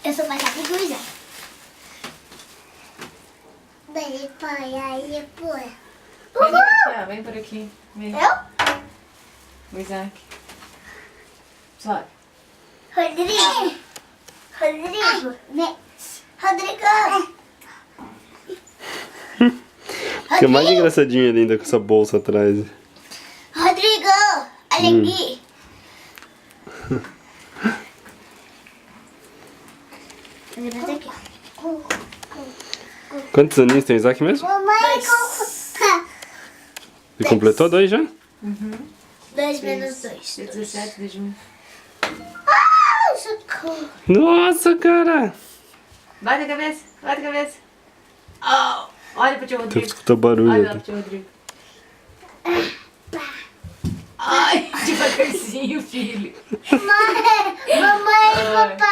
Eu sou mais rápido já. Bem, pai, aí, pô. Vem por aqui, ó. Vem por aqui. Vem. Eu? O Isaac. Sobe. Rodrigo. Rodrigo. Rodrigo. Que é mais engraçadinho ainda com essa bolsa atrás. Rodrigo. Alegria. Aqui. Quantos aninhos tem o Isaac mesmo? Mamãe, Ele completou 2 já? 2 menos 2. Dia 17 de junho. Socorro. Nossa, cara! Bate a cabeça. Bate a cabeça. Oh, olha pro tio Tu Rodrigo. escutou barulho. Olha lá até. pro tio Rodrigo. Ai, devagarzinho, filho. mamãe, papai.